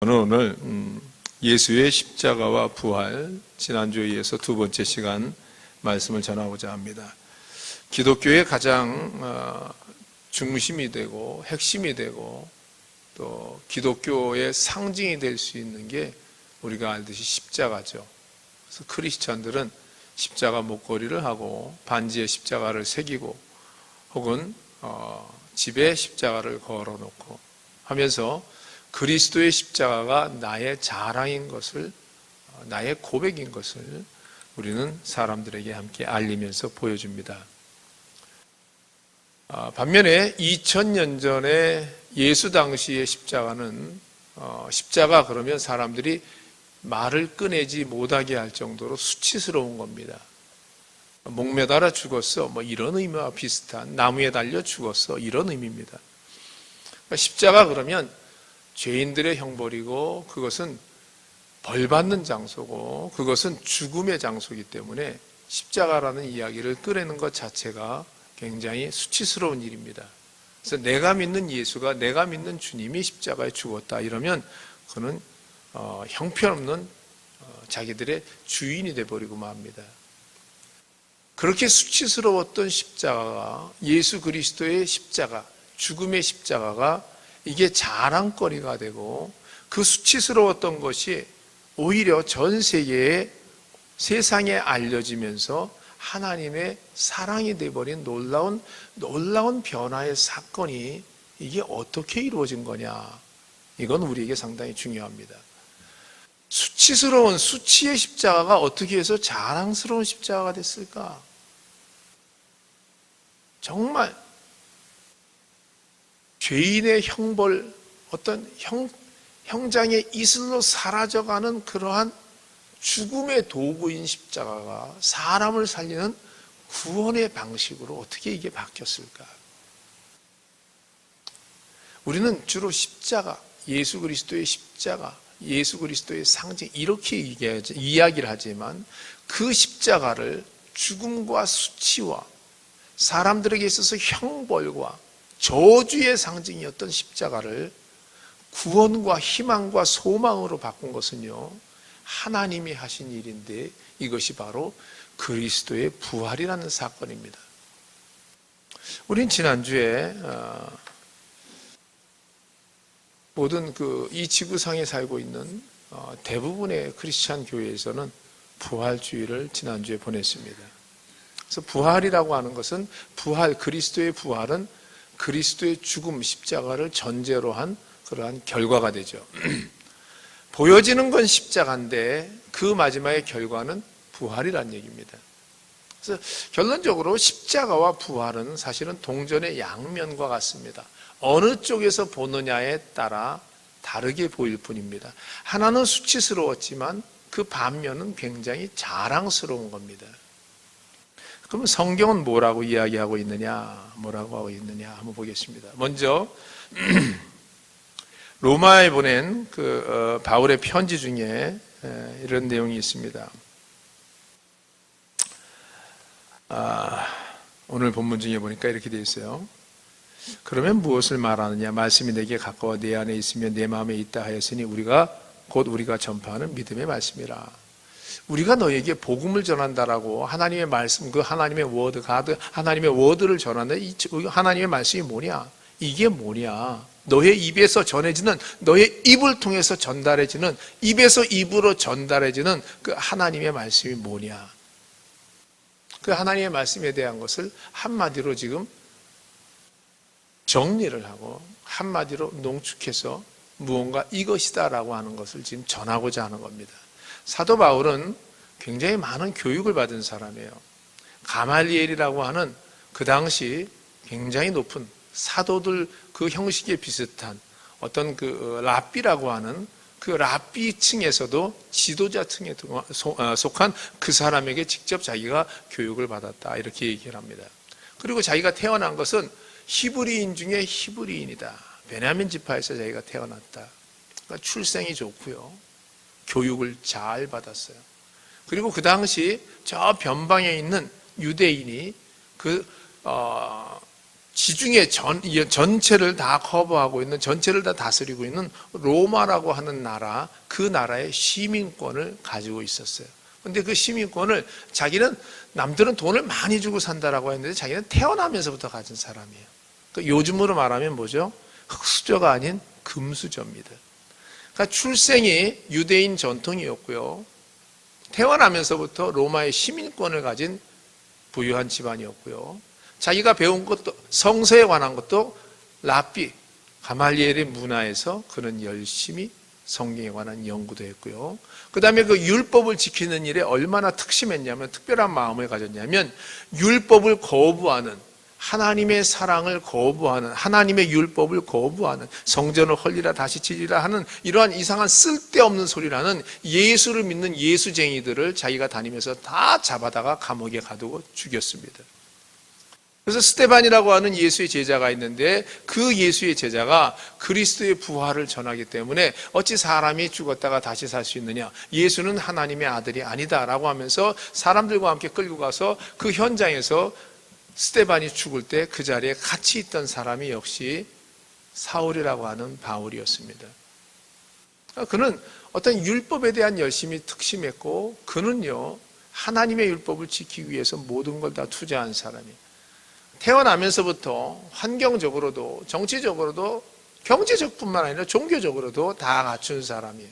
저는 오늘 예수의 십자가와 부활, 지난주에 이어서 두 번째 시간 말씀을 전하고자 합니다. 기독교의 가장 중심이 되고 핵심이 되고 또 기독교의 상징이 될 수 있는 게 우리가 알듯이 십자가죠. 그래서 크리스천들은 십자가 목걸이를 하고 반지에 십자가를 새기고 혹은 집에 십자가를 걸어놓고 하면서 그리스도의 십자가가 나의 자랑인 것을, 나의 고백인 것을 우리는 사람들에게 함께 알리면서 보여줍니다. 반면에 2000년 전에 예수 당시의 십자가는 십자가 그러면 사람들이 말을 꺼내지 못하게 할 정도로 수치스러운 겁니다. 목매달아 죽었어, 이런 의미와 비슷한, 나무에 달려 죽었어, 이런 의미입니다. 십자가 그러면 죄인들의 형벌이고 그것은 벌받는 장소고 그것은 죽음의 장소이기 때문에 십자가라는 이야기를 꺼내는 것 자체가 굉장히 수치스러운 일입니다. 그래서 내가 믿는 예수가, 내가 믿는 주님이 십자가에 죽었다 이러면 그는 형편없는 자기들의 주인이 돼버리고 맙니다. 그렇게 수치스러웠던 십자가가, 예수 그리스도의 십자가, 죽음의 십자가가 이게 자랑거리가 되고 그 수치스러웠던 것이 오히려 전 세상에 알려지면서 하나님의 사랑이 되어버린 놀라운 변화의 사건이 이게 어떻게 이루어진 거냐, 이건 우리에게 상당히 중요합니다. 수치스러운 수치의 십자가가 어떻게 해서 자랑스러운 십자가가 됐을까? 정말 죄인의 형벌, 어떤 형장의 이슬로 사라져가는 그러한 죽음의 도구인 십자가가 사람을 살리는 구원의 방식으로 어떻게 이게 바뀌었을까? 우리는 주로 십자가, 예수 그리스도의 십자가, 예수 그리스도의 상징 이렇게 이야기를 하지만 그 십자가를 죽음과 수치와 사람들에게 있어서 형벌과 저주의 상징이었던 십자가를 구원과 희망과 소망으로 바꾼 것은요, 하나님이 하신 일인데 이것이 바로 그리스도의 부활이라는 사건입니다. 우린 지난주에 모든 이 지구상에 살고 있는 대부분의 크리스찬 교회에서는 부활주의를 지난주에 보냈습니다. 그래서 부활이라고 하는 것은 그리스도의 부활은 그리스도의 죽음, 십자가를 전제로 한 그러한 결과가 되죠. 보여지는 건 십자가인데 그 마지막의 결과는 부활이란 얘기입니다. 그래서 결론적으로 십자가와 부활은 사실은 동전의 양면과 같습니다. 어느 쪽에서 보느냐에 따라 다르게 보일 뿐입니다. 하나는 수치스러웠지만 그 반면은 굉장히 자랑스러운 겁니다. 그러면 성경은 뭐라고 이야기하고 있느냐, 뭐라고 하고 있느냐 한번 보겠습니다. 먼저 로마에 보낸 바울의 편지 중에 이런 내용이 있습니다. 오늘 본문 중에 보니까 이렇게 되어 있어요. 그러면 무엇을 말하느냐? 말씀이 내게 가까워 내 안에 있으며 내 마음에 있다 하였으니 곧 우리가 전파하는 믿음의 말씀이라. 우리가 너에게 복음을 전한다라고 하나님의 말씀, 하나님의 워드, 하나님의 워드를 전하는데 이 하나님의 말씀이 뭐냐? 이게 뭐냐? 너의 입에서 전해지는, 너의 입을 통해서 전달해지는, 입에서 입으로 전달해지는 그 하나님의 말씀이 뭐냐? 그 하나님의 말씀에 대한 것을 한마디로 지금 정리를 하고 한마디로 농축해서 무언가 이것이다라고 하는 것을 지금 전하고자 하는 겁니다. 사도 바울은 굉장히 많은 교육을 받은 사람이에요. 가말리엘이라고 하는 그 당시 굉장히 높은 사도들 그 형식에 비슷한 어떤 랍비라고 하는 그 랍비 층에서도 지도자 층에 속한 그 사람에게 직접 자기가 교육을 받았다 이렇게 얘기를 합니다. 그리고 자기가 태어난 것은 히브리인 중에 히브리인이다. 베냐민 지파에서 자기가 태어났다. 그러니까 출생이 좋고요. 교육을 잘 받았어요. 그리고 그 당시 저 변방에 있는 유대인이 지중해 전체를 다 커버하고 있는, 전체를 다 다스리고 있는 로마라고 하는 나라, 그 나라의 시민권을 가지고 있었어요. 근데 그 시민권을 자기는, 남들은 돈을 많이 주고 산다라고 했는데 자기는 태어나면서부터 가진 사람이에요. 그러니까 요즘으로 말하면 뭐죠? 흙수저가 아닌 금수저입니다. 그러니까 출생이 유대인 전통이었고요. 태어나면서부터 로마의 시민권을 가진 부유한 집안이었고요. 자기가 배운 것도, 성서에 관한 것도 랍비 가말리엘의 문화에서 그는 열심히 성경에 관한 연구도 했고요. 그 다음에 그 율법을 지키는 일에 얼마나 특심했냐면, 특별한 마음을 가졌냐면, 율법을 거부하는, 하나님의 사랑을 거부하는, 하나님의 율법을 거부하는, 성전을 헐리라 다시 지리라 하는 이러한 이상한 쓸데없는 소리라는 예수를 믿는 예수쟁이들을 자기가 다니면서 다 잡아다가 감옥에 가두고 죽였습니다. 그래서 스데반이라고 하는 예수의 제자가 있는데, 그 예수의 제자가 그리스도의 부활을 전하기 때문에 어찌 사람이 죽었다가 다시 살 수 있느냐, 예수는 하나님의 아들이 아니다라고 하면서 사람들과 함께 끌고 가서 그 현장에서 스데반이 죽을 때 그 자리에 같이 있던 사람이 역시 사울이라고 하는 바울이었습니다. 그는 어떤 율법에 대한 열심이 특심했고, 그는요 하나님의 율법을 지키기 위해서 모든 걸 다 투자한 사람이에요. 태어나면서부터 환경적으로도, 정치적으로도, 경제적뿐만 아니라 종교적으로도 다 갖춘 사람이에요.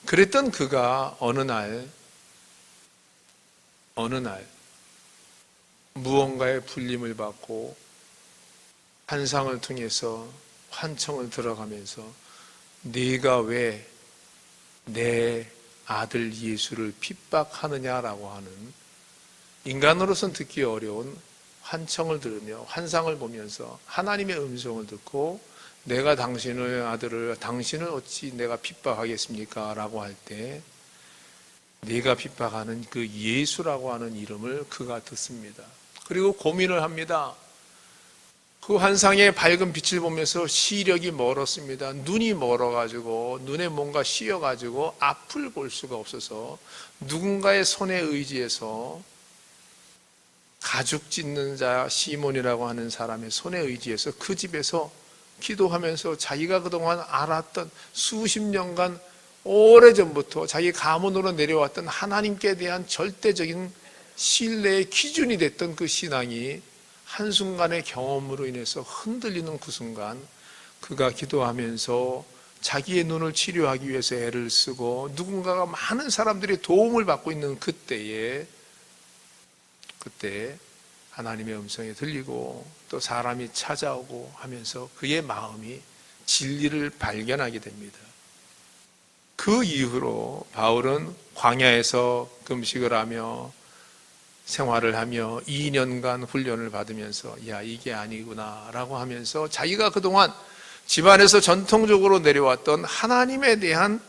그랬던 그가 어느 날 무언가의 불림을 받고 환상을 통해서 환청을 들어가면서, 네가 왜 내 아들 예수를 핍박하느냐라고 하는, 인간으로서는 듣기 어려운 환청을 들으며 환상을 보면서 하나님의 음성을 듣고, 내가 당신의 아들을, 당신을 어찌 내가 핍박하겠습니까? 라고 할 때 네가 핍박하는 그 예수라고 하는 이름을 그가 듣습니다. 그리고 고민을 합니다. 그 환상의 밝은 빛을 보면서 시력이 멀었습니다. 눈이 멀어가지고, 눈에 뭔가 씌어가지고 앞을 볼 수가 없어서 누군가의 손에 의지해서, 가죽 찢는 자 시몬이라고 하는 사람의 손에 의지해서 그 집에서 기도하면서 자기가 그동안 알았던, 수십 년간 오래전부터 자기 가문으로 내려왔던 하나님께 대한 절대적인 신뢰의 기준이 됐던 그 신앙이 한순간의 경험으로 인해서 흔들리는 그 순간, 그가 기도하면서 자기의 눈을 치료하기 위해서 애를 쓰고 누군가가 많은 사람들의 도움을 받고 있는 그때 하나님의 음성이 들리고 또 사람이 찾아오고 하면서 그의 마음이 진리를 발견하게 됩니다. 그 이후로 바울은 광야에서 금식을 하며 생활을 하며 2년간 훈련을 받으면서, 야, 이게 아니구나 라고 하면서 자기가 그동안 집안에서 전통적으로 내려왔던 하나님에 대한,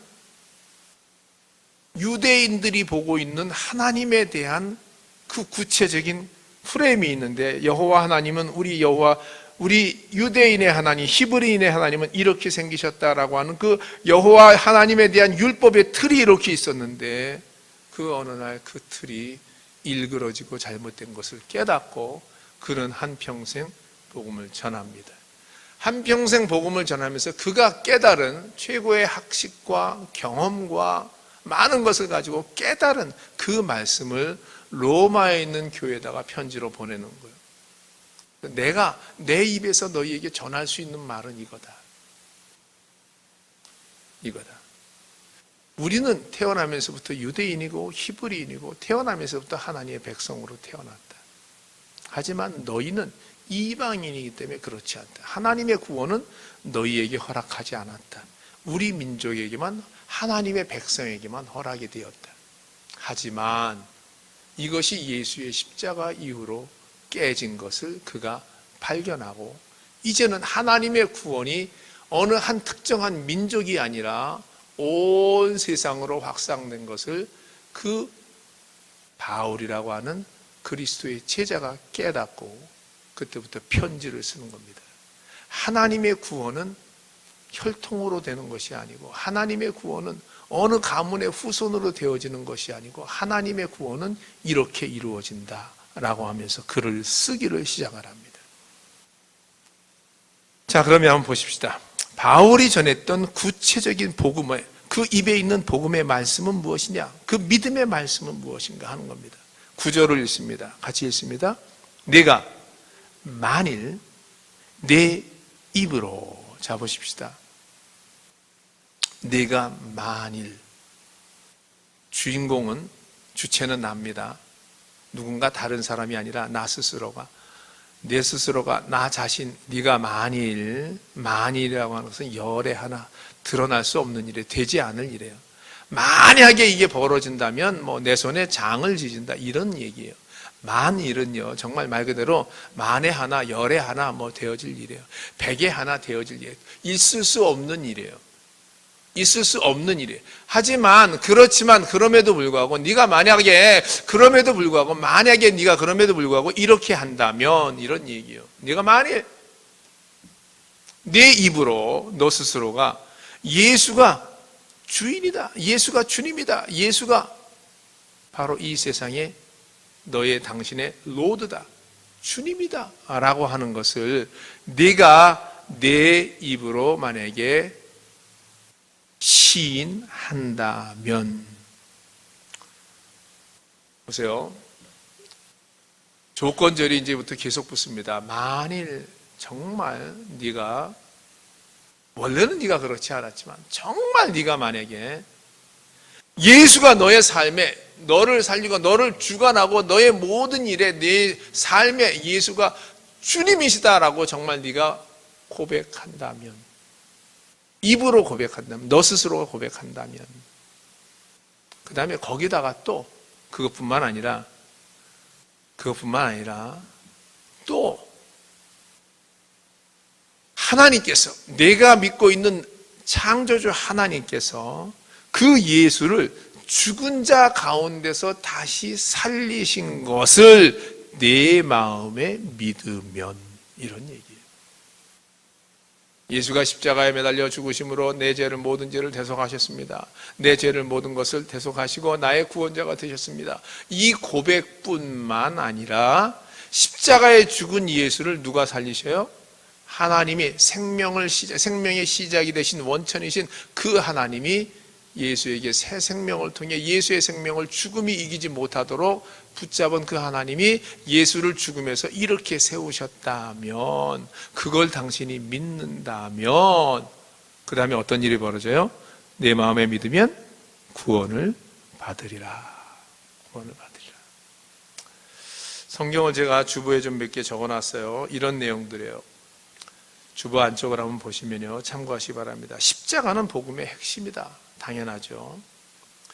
유대인들이 보고 있는 하나님에 대한 그 구체적인 프레임이 있는데, 여호와 하나님은 우리 유대인의 하나님, 히브리인의 하나님은 이렇게 생기셨다라고 하는 그 여호와 하나님에 대한 율법의 틀이 이렇게 있었는데, 그 어느 날 그 틀이 일그러지고 잘못된 것을 깨닫고 그는 한평생 복음을 전합니다. 한평생 복음을 전하면서 그가 깨달은 최고의 학식과 경험과 많은 것을 가지고 깨달은 그 말씀을 로마에 있는 교회에다가 편지로 보내는 거예요. 내가 내 입에서 너희에게 전할 수 있는 말은 이거다. 우리는 태어나면서부터 유대인이고 히브리인이고 태어나면서부터 하나님의 백성으로 태어났다. 하지만 너희는 이방인이기 때문에 그렇지 않다. 하나님의 구원은 너희에게 허락하지 않았다. 우리 민족에게만, 하나님의 백성에게만 허락이 되었다. 하지만 이것이 예수의 십자가 이후로 깨진 것을 그가 발견하고, 이제는 하나님의 구원이 어느 한 특정한 민족이 아니라 온 세상으로 확산된 것을 그 바울이라고 하는 그리스도의 제자가 깨닫고 그때부터 편지를 쓰는 겁니다. 하나님의 구원은 혈통으로 되는 것이 아니고, 하나님의 구원은 어느 가문의 후손으로 되어지는 것이 아니고, 하나님의 구원은 이렇게 이루어진다 라고 하면서 글을 쓰기를 시작을 합니다. 자, 그러면 한번 보십시다. 바울이 전했던 구체적인 복음의, 그 입에 있는 복음의 말씀은 무엇이냐? 그 믿음의 말씀은 무엇인가 하는 겁니다. 9절을 읽습니다. 같이 읽습니다. 내가 만일 내 입으로, 자 보십시다. 내가 만일, 주인공은, 주체는 납니다. 누군가 다른 사람이 아니라 나 스스로가, 내 스스로가 나 자신, 네가 만일이라고 하는 것은 열에 하나 드러날 수 없는 일에 되지 않을 일이에요. 만약에 이게 벌어진다면 뭐 내 손에 장을 지진다 이런 얘기예요. 만일은요 정말 말 그대로 만에 하나 열에 하나 뭐 되어질 일이에요. 백에 하나 되어질 일이에요. 있을 수 없는 일이에요. 있을 수 없는 일이에요. 하지만 그렇지만 그럼에도 불구하고 네가 만약에 그럼에도 불구하고 만약에 네가 그럼에도 불구하고 이렇게 한다면 이런 얘기예요. 네가 만일 내 입으로 너 스스로가 예수가 주인이다, 예수가 주님이다, 예수가 바로 이 세상에 너의 당신의 로드다, 주님이다 라고 하는 것을 네가 내 입으로 만약에 시인한다면, 보세요. 조건절이 이제부터 계속 붙습니다. 만일 정말 네가, 원래는 네가 그렇지 않았지만 정말 네가 만약에 예수가 너의 삶에 너를 살리고 너를 주관하고 너의 모든 일에 내 삶에 예수가 주님이시다라고 정말 네가 고백한다면, 입으로 고백한다면, 너 스스로가 고백한다면, 그 다음에 거기다가 또 그것뿐만 아니라 또 하나님께서, 내가 믿고 있는 창조주 하나님께서 그 예수를 죽은 자 가운데서 다시 살리신 것을 내 마음에 믿으면, 이런 얘기예요. 예수가 십자가에 매달려 죽으심으로 내 죄를, 모든 죄를 대속하셨습니다. 내 죄를 모든 것을 대속하시고 나의 구원자가 되셨습니다. 이 고백뿐만 아니라 십자가에 죽은 예수를 누가 살리셔요? 하나님이 생명의 시작이 되신 원천이신 그 하나님이 예수에게 새 생명을 통해 예수의 생명을 죽음이 이기지 못하도록 붙잡은 그 하나님이 예수를 죽음에서 이렇게 세우셨다면, 그걸 당신이 믿는다면 그 다음에 어떤 일이 벌어져요? 내 마음에 믿으면 구원을 받으리라. 구원을 받으리라. 성경을 제가 주보에 좀 몇 개 적어놨어요. 이런 내용들이에요. 주보 안쪽을 한번 보시면요, 참고하시기 바랍니다. 십자가는 복음의 핵심이다. 당연하죠.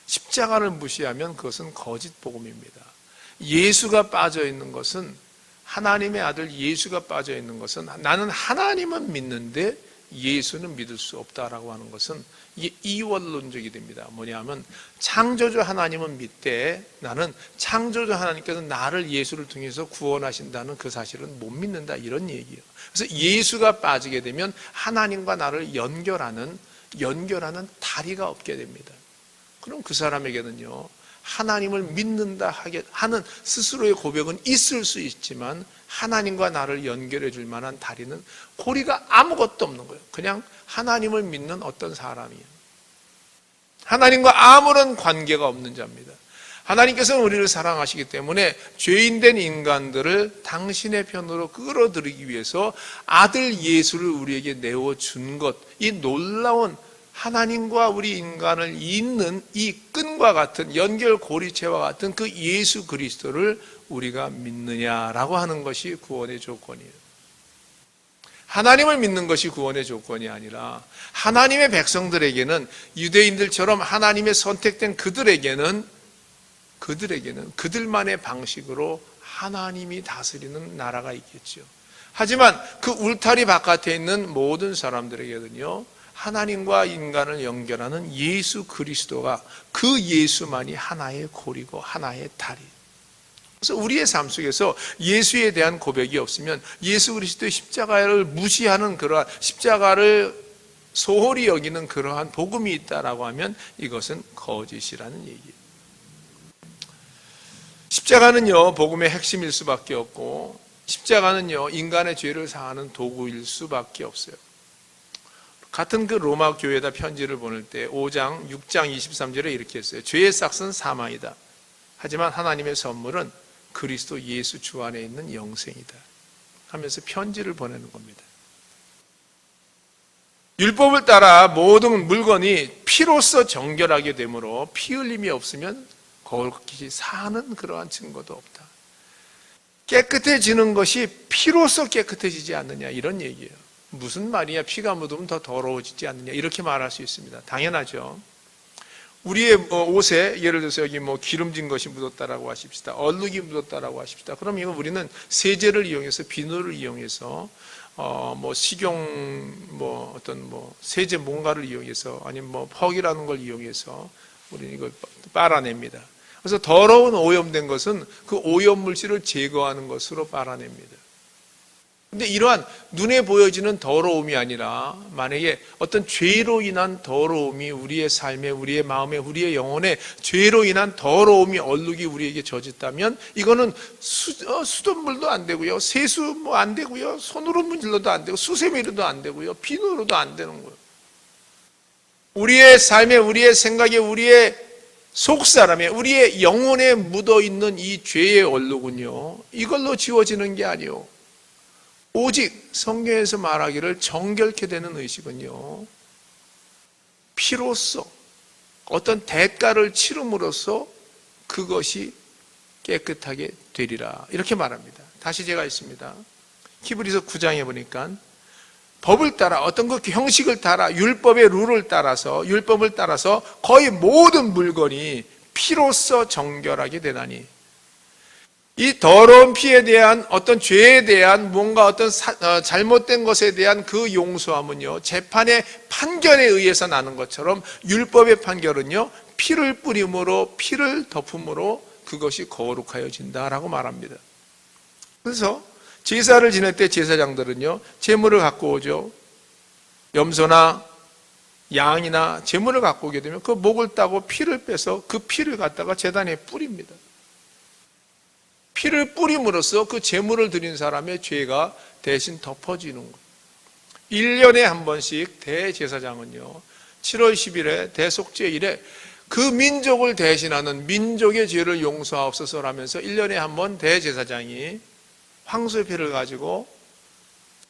십자가를 무시하면 그것은 거짓 복음입니다. 예수가 빠져 있는 것은, 하나님의 아들 예수가 빠져 있는 것은, 나는 하나님은 믿는데 예수는 믿을 수 없다라고 하는 것은 이게 이원론적이 됩니다. 뭐냐면 창조주 하나님은 믿되 나는 창조주 하나님께서 나를 예수를 통해서 구원하신다는 그 사실은 못 믿는다, 이런 얘기예요. 그래서 예수가 빠지게 되면 하나님과 나를 연결하는 다리가 없게 됩니다. 그럼 그 사람에게는요, 하나님을 믿는다 하는 스스로의 고백은 있을 수 있지만 하나님과 나를 연결해 줄 만한 다리는, 고리가 아무것도 없는 거예요. 그냥 하나님을 믿는 어떤 사람이에요. 하나님과 아무런 관계가 없는 자입니다. 하나님께서는 우리를 사랑하시기 때문에 죄인된 인간들을 당신의 편으로 끌어들이기 위해서 아들 예수를 우리에게 내어준 것, 이 놀라운 하나님과 우리 인간을 잇는 이 끈과 같은 연결 고리체와 같은 그 예수 그리스도를 우리가 믿느냐라고 하는 것이 구원의 조건이에요. 하나님을 믿는 것이 구원의 조건이 아니라 하나님의 백성들에게는, 유대인들처럼 하나님의 선택된 그들에게는 그들만의 방식으로 하나님이 다스리는 나라가 있겠죠. 하지만 그 울타리 바깥에 있는 모든 사람들에게는요, 하나님과 인간을 연결하는 예수 그리스도가, 그 예수만이 하나의 고리고 하나의 다리. 그래서 우리의 삶 속에서 예수에 대한 고백이 없으면, 예수 그리스도의 십자가를 무시하는 그러한, 십자가를 소홀히 여기는 그러한 복음이 있다라고 하면 이것은 거짓이라는 얘기예요. 십자가는요, 복음의 핵심일 수밖에 없고, 십자가는요, 인간의 죄를 사하는 도구일 수밖에 없어요. 같은 그 로마 교회에다 편지를 보낼 때 5장, 6장 23절에 이렇게 했어요. 죄의 싹은 사망이다. 하지만 하나님의 선물은 그리스도 예수 주 안에 있는 영생이다. 하면서 편지를 보내는 겁니다. 율법을 따라 모든 물건이 피로써 정결하게 되므로 피 흘림이 없으면 거룩히 사는 그러한 증거도 없다. 깨끗해지는 것이 피로써 깨끗해지지 않느냐, 이런 얘기예요. 무슨 말이야? 피가 묻으면 더 더러워지지 않느냐, 이렇게 말할 수 있습니다. 당연하죠. 우리의 옷에 예를 들어서 여기 기름진 것이 묻었다라고 하십시다. 얼룩이 묻었다라고 하십시다. 그럼 이거 우리는 세제를 이용해서, 비누를 이용해서 식용 어떤 세제 뭔가를 이용해서, 아니면 퍽이라는 걸 이용해서 우리는 이걸 빨아냅니다. 그래서 더러운 오염된 것은 그 오염 물질을 제거하는 것으로 빨아냅니다. 근데 이러한 눈에 보여지는 더러움이 아니라, 만약에 어떤 죄로 인한 더러움이 우리의 삶에, 우리의 마음에, 우리의 영혼에 죄로 인한 더러움이, 얼룩이 우리에게 젖었다면 이거는 수돗물도 안 되고요, 세수 안 되고요, 손으로 문질러도 안 되고, 수세미로도 안 되고요, 비누로도 안 되는 거예요. 우리의 삶에, 우리의 생각에, 우리의 속사람에, 우리의 영혼에 묻어있는 이 죄의 얼룩은요, 이걸로 지워지는 게 아니에요. 오직 성경에서 말하기를 정결케 되는 의식은요, 피로써, 어떤 대가를 치름으로써 그것이 깨끗하게 되리라, 이렇게 말합니다. 다시 제가 있습니다. 히브리서 9장에 보니까 법을 따라, 어떤 그 형식을 따라, 율법의 룰을 따라서, 율법을 따라서 거의 모든 물건이 피로써 정결하게 되나니, 이 더러운 피에 대한, 어떤 죄에 대한, 뭔가 어떤 잘못된 것에 대한 그 용서함은요, 재판의 판결에 의해서 나는 것처럼 율법의 판결은요, 피를 뿌림으로, 피를 덮음으로 그것이 거룩하여진다라고 말합니다. 그래서 제사를 지낼 때 제사장들은요, 제물을 갖고 오죠. 염소나 양이나 제물을 갖고 오게 되면 그 목을 따고 피를 빼서 그 피를 갖다가 제단에 뿌립니다. 피를 뿌림으로써 그 제물을 드린 사람의 죄가 대신 덮어지는 거예요. 1년에 한 번씩 대제사장은요, 7월 10일에 대속죄일에 그 민족을 대신하는, 민족의 죄를 용서하옵소서라면서 1년에 한 번 대제사장이 황소의 피를 가지고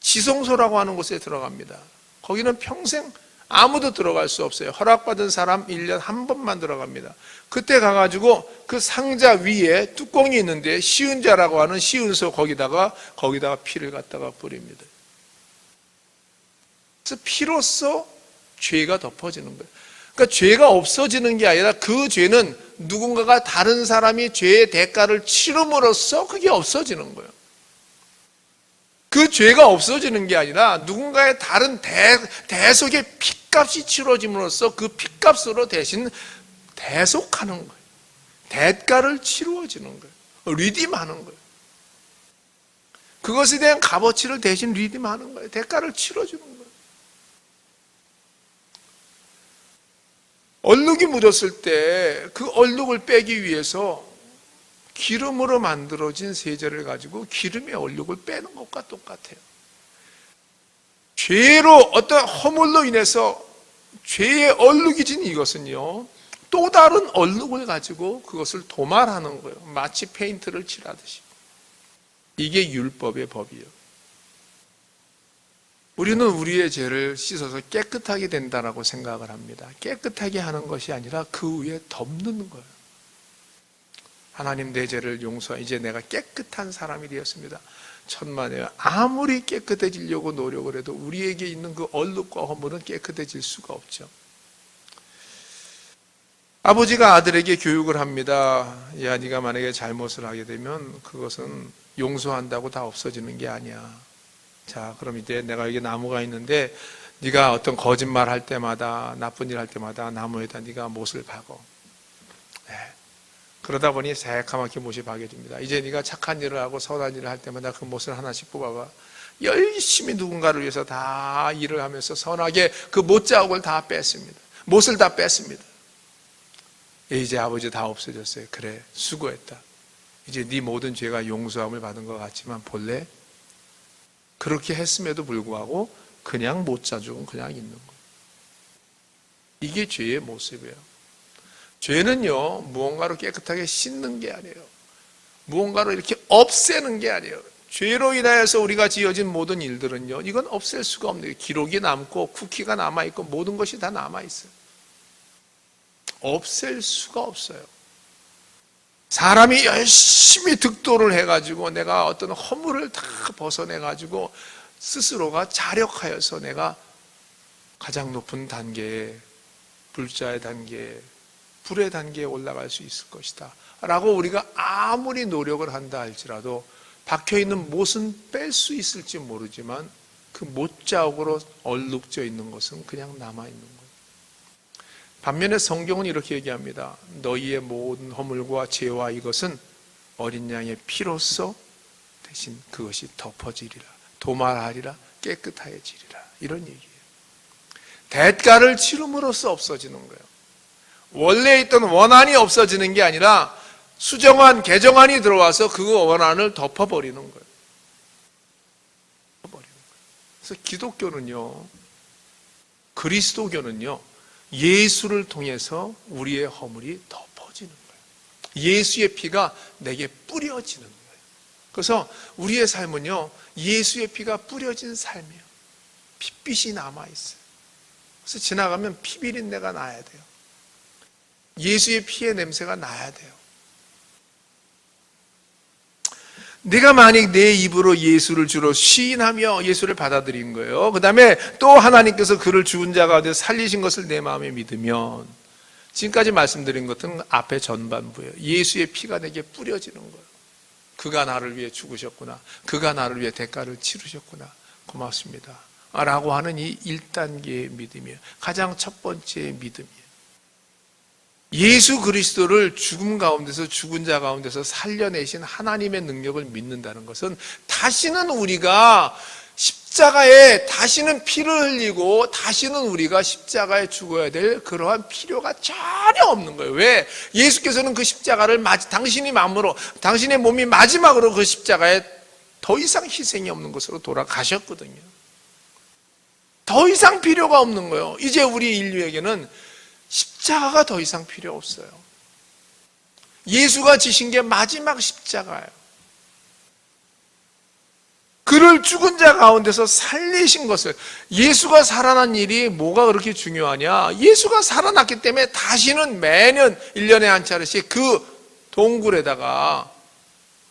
지성소라고 하는 곳에 들어갑니다. 거기는 평생 아무도 들어갈 수 없어요. 허락받은 사람 1년 한 번만 들어갑니다. 그때 가가지고 그 상자 위에 뚜껑이 있는데, 시은자라고 하는 시은소, 거기다가 피를 갖다가 뿌립니다. 그래서 피로써 죄가 덮어지는 거예요. 그러니까 죄가 없어지는 게 아니라, 그 죄는 누군가가, 다른 사람이 죄의 대가를 치름으로써 그게 없어지는 거예요. 그 죄가 없어지는 게 아니라 누군가의 다른 대속의 핏값이 치러짐으로써 그 핏값으로 대신 대속하는 거예요. 대가를 치루어지는 거예요. 리딤하는 거예요. 그것에 대한 값어치를 대신 리딤하는 거예요. 대가를 치러주는 거예요. 얼룩이 묻었을 때 그 얼룩을 빼기 위해서 기름으로 만들어진 세제를 가지고 기름의 얼룩을 빼는 것과 똑같아요. 죄로, 어떤 허물로 인해서 죄의 얼룩이 진 이것은요, 또 다른 얼룩을 가지고 그것을 도말하는 거예요. 마치 페인트를 칠하듯이. 이게 율법의 법이에요. 우리는 우리의 죄를 씻어서 깨끗하게 된다라고 생각을 합니다. 깨끗하게 하는 것이 아니라 그 위에 덮는 거예요. 하나님, 내 죄를 용서, 이제 내가 깨끗한 사람이 되었습니다. 천만에요. 아무리 깨끗해지려고 노력을 해도 우리에게 있는 그 얼룩과 허물은 깨끗해질 수가 없죠. 아버지가 아들에게 교육을 합니다. 야, 네가 만약에 잘못을 하게 되면 그것은 용서한다고 다 없어지는 게 아니야. 자, 그럼 이제 내가 여기 나무가 있는데 네가 어떤 거짓말 할 때마다, 나쁜 일 할 때마다 나무에다 네가 못을 박어. 네. 그러다 보니 새카맣게 못이 박여집니다. 이제 네가 착한 일을 하고 선한 일을 할 때마다 그 못을 하나씩 뽑아봐. 열심히 누군가를 위해서 다 일을 하면서 선하게 그 못자국을 다 뺐습니다. 못을 다 뺐습니다. 이제 아버지 다 없어졌어요. 그래, 수고했다. 이제 네 모든 죄가 용서함을 받은 것 같지만 본래 그렇게 했음에도 불구하고 그냥 못 자 죽은 그냥 있는 거예요. 이게 죄의 모습이에요. 죄는요, 무언가로 깨끗하게 씻는 게 아니에요. 무언가로 이렇게 없애는 게 아니에요. 죄로 인하여서 우리가 지어진 모든 일들은요, 이건 없앨 수가 없는 거예요. 기록이 남고 쿠키가 남아있고 모든 것이 다 남아있어요. 없앨 수가 없어요. 사람이 열심히 득도를 해가지고 내가 어떤 허물을 다 벗어내가지고 스스로가 자력하여서 내가 가장 높은 단계에, 불자의 단계에, 불의 단계에 올라갈 수 있을 것이다 라고 우리가 아무리 노력을 한다 할지라도 박혀있는 못은 뺄 수 있을지 모르지만 그 못자국으로 얼룩져 있는 것은 그냥 남아있는 거예요. 반면에 성경은 이렇게 얘기합니다. 너희의 모든 허물과 죄와 이것은 어린 양의 피로써 대신 그것이 덮어지리라, 도말하리라, 깨끗하여지리라, 이런 얘기예요. 대가를 치름으로써 없어지는 거예요. 원래 있던 원한이 없어지는 게 아니라 수정한, 개정안이 들어와서 그 원한을 덮어버리는 거예요. 그래서 기독교는요, 그리스도교는요, 예수를 통해서 우리의 허물이 덮어지는 거예요. 예수의 피가 내게 뿌려지는 거예요. 그래서 우리의 삶은요, 예수의 피가 뿌려진 삶이에요. 핏빛이 남아있어요. 그래서 지나가면 피비린내가 나야 돼요. 예수의 피의 냄새가 나야 돼요. 내가 만약 내 입으로 예수를 주로 시인하며 예수를 받아들인 거예요. 그 다음에 또 하나님께서 그를 죽은 자 가운데 살리신 것을 내 마음에 믿으면, 지금까지 말씀드린 것은 앞에 전반부예요. 예수의 피가 내게 뿌려지는 거예요. 그가 나를 위해 죽으셨구나, 그가 나를 위해 대가를 치르셨구나, 고맙습니다 라고 하는 이 1단계의 믿음이에요. 가장 첫 번째 믿음이에요. 예수 그리스도를 죽음 가운데서, 죽은 자 가운데서 살려내신 하나님의 능력을 믿는다는 것은 다시는 우리가 십자가에 다시는 피를 흘리고 다시는 우리가 십자가에 죽어야 될 그러한 필요가 전혀 없는 거예요. 왜? 예수께서는 그 십자가를 당신이 마음으로, 당신의 몸이 마지막으로 그 십자가에 더 이상 희생이 없는 것으로 돌아가셨거든요. 더 이상 필요가 없는 거예요. 이제 우리 인류에게는 십자가가 더 이상 필요 없어요. 예수가 지신 게 마지막 십자가예요. 그를 죽은 자 가운데서 살리신 것을, 예수가 살아난 일이 뭐가 그렇게 중요하냐? 예수가 살아났기 때문에 다시는 매년 1년에 한 차례씩 그 동굴에다가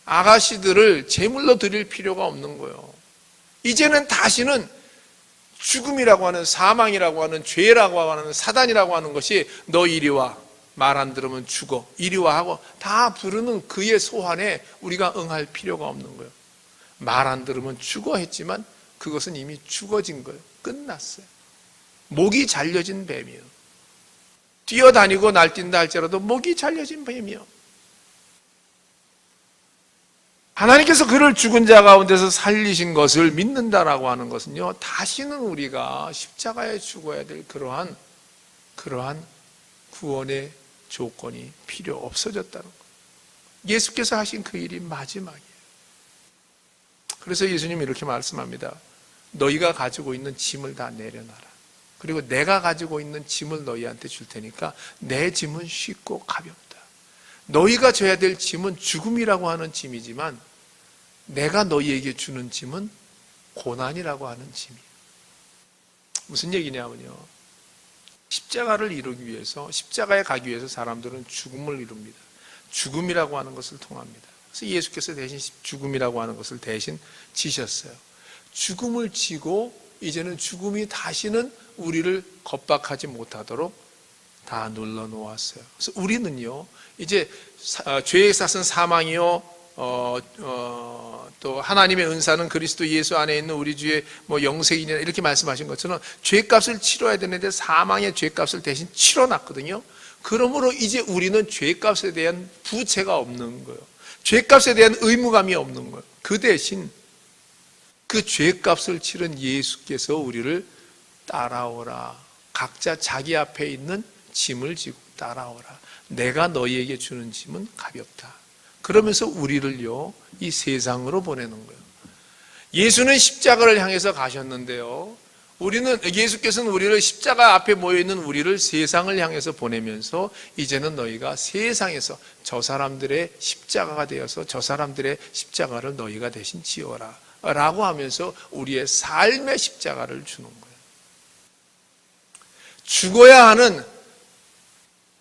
아가씨들을 제물로 드릴 필요가 없는 거예요. 이제는 다시는 죽음이라고 하는, 사망이라고 하는, 죄라고 하는, 사단이라고 하는 것이 너 이리 와, 말 안 들으면 죽어, 이리 와 하고 다 부르는 그의 소환에 우리가 응할 필요가 없는 거예요. 말 안 들으면 죽어 했지만 그것은 이미 죽어진 거예요. 끝났어요. 목이 잘려진 뱀이요. 뛰어다니고 날뛴다 할지라도 목이 잘려진 뱀이요. 하나님께서 그를 죽은 자 가운데서 살리신 것을 믿는다라고 하는 것은요, 다시는 우리가 십자가에 죽어야 될 그러한 구원의 조건이 필요 없어졌다는 거예요. 예수께서 하신 그 일이 마지막이에요. 그래서 예수님이 이렇게 말씀합니다. 너희가 가지고 있는 짐을 다 내려놔라. 그리고 내가 가지고 있는 짐을 너희한테 줄 테니까 내 짐은 쉽고 가볍다. 너희가 져야 될 짐은 죽음이라고 하는 짐이지만 내가 너희에게 주는 짐은 고난이라고 하는 짐이에요. 무슨 얘기냐면요, 십자가를 이루기 위해서, 십자가에 가기 위해서 사람들은 죽음을 이룹니다. 죽음이라고 하는 것을 통합니다. 그래서 예수께서 대신 죽음이라고 하는 것을 대신 지셨어요. 죽음을 지고 이제는 죽음이 다시는 우리를 겁박하지 못하도록 다 눌러 놓았어요. 그래서 우리는요, 이제 죄의 삭은 사망이요, 또 하나님의 은사는 그리스도 예수 안에 있는 우리 주의 영생이냐, 이렇게 말씀하신 것처럼 죄값을 치러야 되는데 사망의 죄값을 대신 치러놨거든요. 그러므로 이제 우리는 죄값에 대한 부채가 없는 거예요. 죄값에 대한 의무감이 없는 거예요. 그 대신 그 죄값을 치른 예수께서 우리를 따라오라, 각자 자기 앞에 있는 짐을 지고 따라오라, 내가 너희에게 주는 짐은 가볍다, 그러면서 우리를요, 이 세상으로 보내는 거예요. 예수는 십자가를 향해서 가셨는데요, 예수께서는 우리를 십자가 앞에 모여있는 우리를 세상을 향해서 보내면서 이제는 너희가 세상에서 저 사람들의 십자가가 되어서 저 사람들의 십자가를 너희가 대신 지어라 라고 하면서 우리의 삶의 십자가를 주는 거예요. 죽어야 하는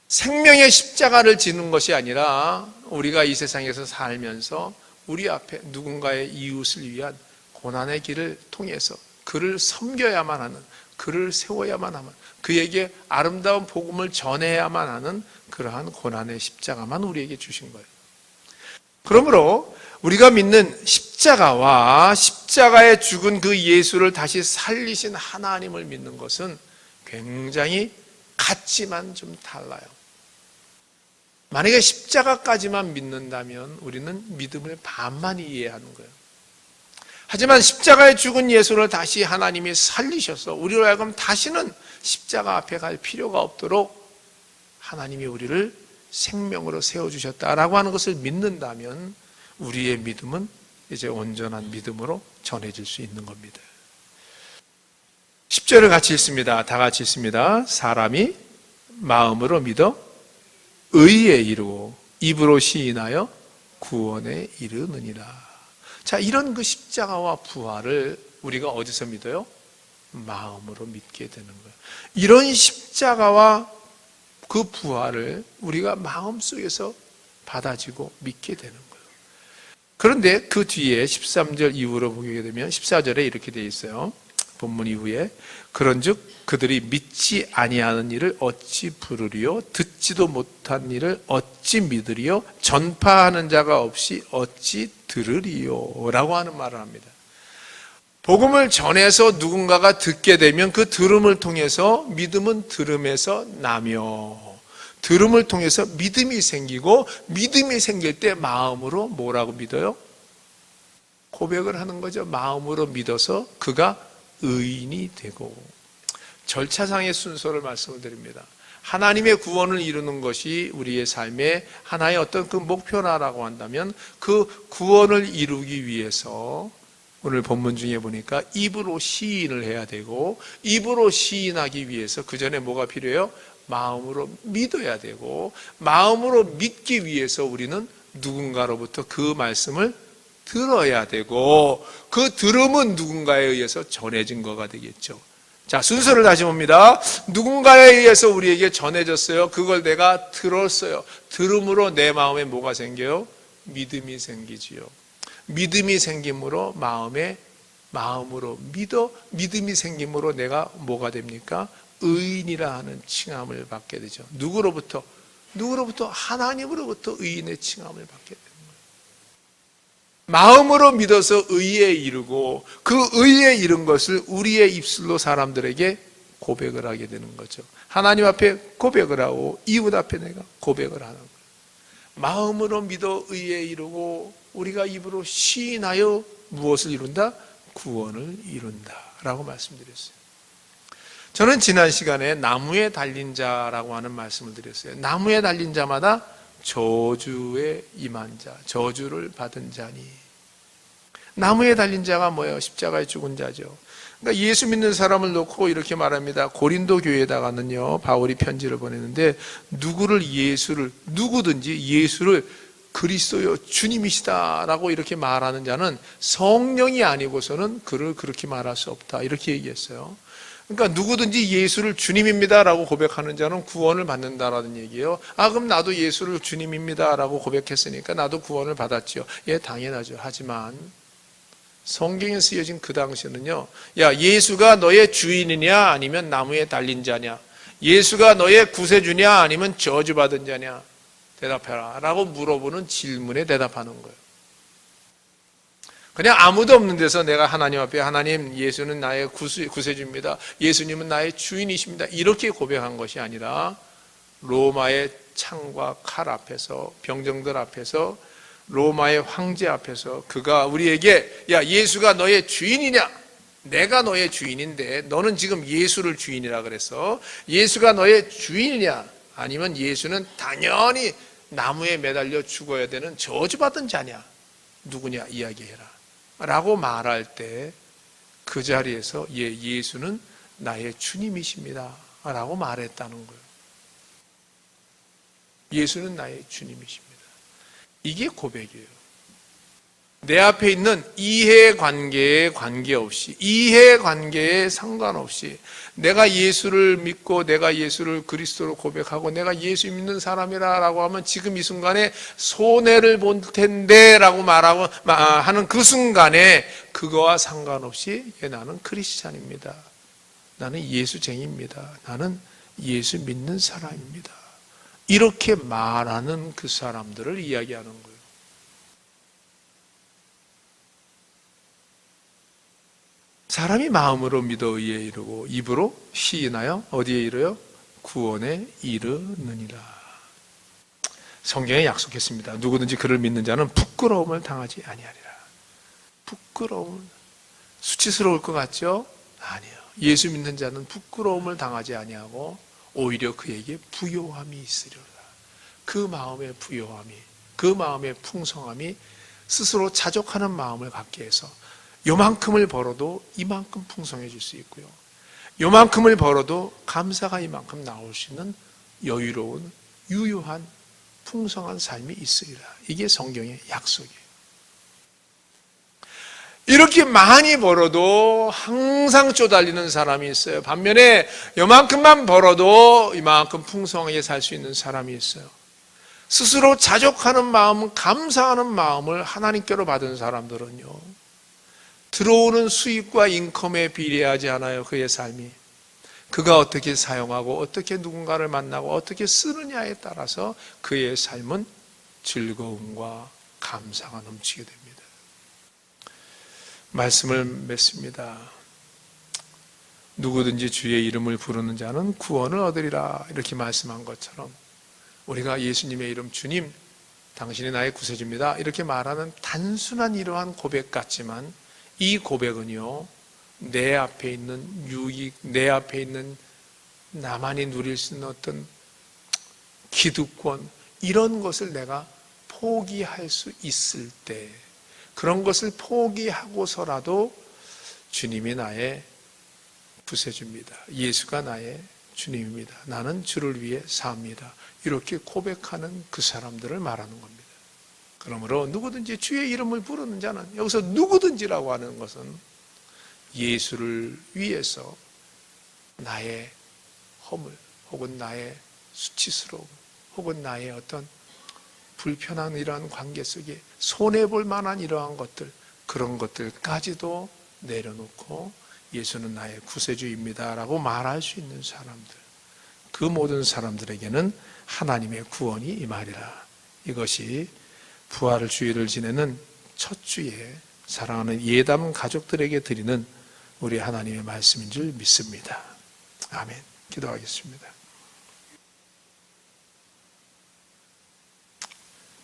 생명의 십자가를 지는 것이 아니라 우리가 이 세상에서 살면서 우리 앞에 누군가의 이웃을 위한 고난의 길을 통해서 그를 섬겨야만 하는, 그를 세워야만 하는, 그에게 아름다운 복음을 전해야만 하는 그러한 고난의 십자가만 우리에게 주신 거예요. 그러므로 우리가 믿는 십자가와 십자가에 죽은 그 예수를 다시 살리신 하나님을 믿는 것은 굉장히 같지만 좀 달라요. 만약에 십자가까지만 믿는다면 우리는 믿음을 반만 이해하는 거예요. 하지만 십자가에 죽은 예수를 다시 하나님이 살리셔서 우리로 하여금 다시는 십자가 앞에 갈 필요가 없도록 하나님이 우리를 생명으로 세워주셨다라고 하는 것을 믿는다면 우리의 믿음은 이제 온전한 믿음으로 전해질 수 있는 겁니다. 10절을 같이 읽습니다. 다 같이 읽습니다. 사람이 마음으로 믿어 의에 이르고 입으로 시인하여 구원에 이르느니라. 자, 이런 그 십자가와 부활을 우리가 어디서 믿어요? 마음으로 믿게 되는 거예요. 이런 십자가와 그 부활을 우리가 마음속에서 받아지고 믿게 되는 거예요. 그런데 그 뒤에 13절 이후로 보게 되면 14절에 이렇게 되어 있어요. 본문 이후에 그런즉 그들이 믿지 아니하는 일을 어찌 부르리요? 듣지도 못한 일을 어찌 믿으리요? 전파하는 자가 없이 어찌 들으리요? 라고 하는 말을 합니다. 복음을 전해서 누군가가 듣게 되면 그 들음을 통해서 믿음은 들음에서 나며 들음을 통해서 믿음이 생기고 믿음이 생길 때 마음으로 뭐라고 믿어요? 고백을 하는 거죠. 마음으로 믿어서 그가 의인이 되고. 절차상의 순서를 말씀을 드립니다. 하나님의 구원을 이루는 것이 우리의 삶의 하나의 어떤 그 목표라고 한다면 그 구원을 이루기 위해서 오늘 본문 중에 보니까 입으로 시인을 해야 되고 입으로 시인하기 위해서 그 전에 뭐가 필요해요? 마음으로 믿어야 되고 마음으로 믿기 위해서 우리는 누군가로부터 그 말씀을 들어야 되고 그 들음은 누군가에 의해서 전해진 거가 되겠죠. 자, 순서를 다시 봅니다. 누군가에 의해서 우리에게 전해졌어요. 그걸 내가 들었어요. 들음으로 내 마음에 뭐가 생겨요? 믿음이 생기지요. 믿음이 생김으로 마음으로 믿어 믿음이 생김으로 내가 뭐가 됩니까? 의인이라 하는 칭함을 받게 되죠. 누구로부터? 하나님으로부터 의인의 칭함을 받게 됩니다. 마음으로 믿어서 의에 이르고 그 의에 이른 것을 우리의 입술로 사람들에게 고백을 하게 되는 거죠. 하나님 앞에 고백을 하고 이웃 앞에 내가 고백을 하는 거예요. 마음으로 믿어 의에 이르고 우리가 입으로 시인하여 무엇을 이룬다? 구원을 이룬다 라고 말씀드렸어요. 저는 지난 시간에 나무에 달린 자라고 하는 말씀을 드렸어요. 나무에 달린 자마다 저주에 임한 자, 저주를 받은 자니. 나무에 달린 자가 뭐예요? 십자가에 죽은 자죠. 그러니까 예수 믿는 사람을 놓고 이렇게 말합니다. 고린도 교회에다가는요, 바울이 편지를 보내는데 누구든지 예수를 그리스도요 주님이시다라고 이렇게 말하는 자는 성령이 아니고서는 그를 그렇게 말할 수 없다 이렇게 얘기했어요. 그러니까 누구든지 예수를 주님입니다라고 고백하는 자는 구원을 받는다라는 얘기예요. 그럼 나도 예수를 주님입니다라고 고백했으니까 나도 구원을 받았지요. 예, 당연하죠. 하지만 성경에 쓰여진 그 당시에는요, 야, 예수가 너의 주인이냐 아니면 나무에 달린 자냐, 예수가 너의 구세주냐 아니면 저주받은 자냐, 대답해라 라고 물어보는 질문에 대답하는 거예요. 그냥 아무도 없는 데서 내가 하나님 앞에 하나님, 예수는 나의 구세주입니다, 예수님은 나의 주인이십니다 이렇게 고백한 것이 아니라 로마의 창과 칼 앞에서, 병정들 앞에서, 로마의 황제 앞에서 그가 우리에게 야, 예수가 너의 주인이냐? 내가 너의 주인인데 너는 지금 예수를 주인이라 그래서 예수가 너의 주인이냐? 아니면 예수는 당연히 나무에 매달려 죽어야 되는 저주받은 자냐? 누구냐? 이야기해라 라고 말할 때 그 자리에서 예수는 나의 주님이십니다 라고 말했다는 거예요. 예수는 나의 주님이십니다. 이게 고백이에요. 내 앞에 있는 이해관계에 관계없이, 이해관계에 상관없이 내가 예수를 믿고 내가 예수를 그리스도로 고백하고 내가 예수 믿는 사람이라고 하면 지금 이 순간에 손해를 볼 텐데 라고 말하고 하는 그 순간에 그거와 상관없이 나는 크리스찬입니다. 나는 예수쟁이입니다. 나는 예수 믿는 사람입니다. 이렇게 말하는 그 사람들을 이야기하는 거예요. 사람이 마음으로 믿어 의에 이르고 입으로 시인하여 어디에 이르요? 구원에 이르느니라. 성경에 약속했습니다. 누구든지 그를 믿는 자는 부끄러움을 당하지 아니하리라. 부끄러움, 수치스러울 것 같죠? 아니요. 예수 믿는 자는 부끄러움을 당하지 아니하고 오히려 그에게 부요함이 있으리라. 그 마음의 부요함이, 그 마음의 풍성함이 스스로 자족하는 마음을 갖게 해서 요만큼을 벌어도 이만큼 풍성해질 수 있고요. 요만큼을 벌어도 감사가 이만큼 나올 수 있는 여유로운, 유효한, 풍성한 삶이 있으리라. 이게 성경의 약속이에요. 이렇게 많이 벌어도 항상 쪼달리는 사람이 있어요. 반면에 요만큼만 벌어도 이만큼 풍성하게 살 수 있는 사람이 있어요. 스스로 자족하는 마음, 감사하는 마음을 하나님께로 받은 사람들은요, 들어오는 수입과 인컴에 비례하지 않아요. 그의 삶이. 그가 어떻게 사용하고 어떻게 누군가를 만나고 어떻게 쓰느냐에 따라서 그의 삶은 즐거움과 감사가 넘치게 됩니다. 말씀을 맺습니다. 누구든지 주의 이름을 부르는 자는 구원을 얻으리라. 이렇게 말씀한 것처럼 우리가 예수님의 이름 주님, 당신이 나의 구세주입니다. 이렇게 말하는 단순한 이러한 고백 같지만 이 고백은요, 내 앞에 있는 유익, 내 앞에 있는 나만이 누릴 수 있는 어떤 기득권, 이런 것을 내가 포기할 수 있을 때, 그런 것을 포기하고서라도 주님이 나의 구세주입니다. 예수가 나의 주님입니다. 나는 주를 위해 삽니다. 이렇게 고백하는 그 사람들을 말하는 겁니다. 그러므로 누구든지 주의 이름을 부르는 자는, 여기서 누구든지라고 하는 것은 예수를 위해서 나의 허물 혹은 나의 수치스러움 혹은 나의 어떤 불편한 이러한 관계 속에 손해볼 만한 이러한 것들, 그런 것들까지도 내려놓고 예수는 나의 구세주입니다 라고 말할 수 있는 사람들, 그 모든 사람들에게는 하나님의 구원이 임하리라. 이것이 부활 주일을 지내는 첫 주에 사랑하는 예담 가족들에게 드리는 우리 하나님의 말씀인 줄 믿습니다. 아멘. 기도하겠습니다.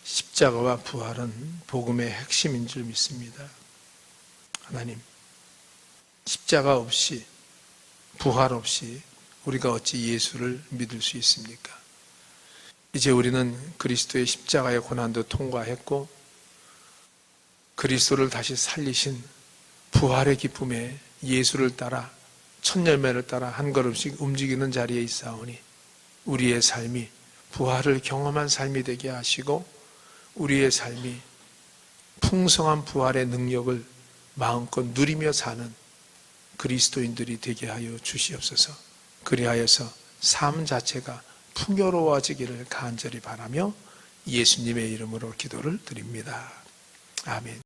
십자가와 부활은 복음의 핵심인 줄 믿습니다. 하나님, 십자가 없이, 부활 없이 우리가 어찌 예수를 믿을 수 있습니까? 이제 우리는 그리스도의 십자가의 고난도 통과했고 그리스도를 다시 살리신 부활의 기쁨에 예수를 따라 첫 열매를 따라 한 걸음씩 움직이는 자리에 있사오니 우리의 삶이 부활을 경험한 삶이 되게 하시고 우리의 삶이 풍성한 부활의 능력을 마음껏 누리며 사는 그리스도인들이 되게 하여 주시옵소서. 그리하여서 삶 자체가 풍요로워지기를 간절히 바라며 예수님의 이름으로 기도를 드립니다. 아멘.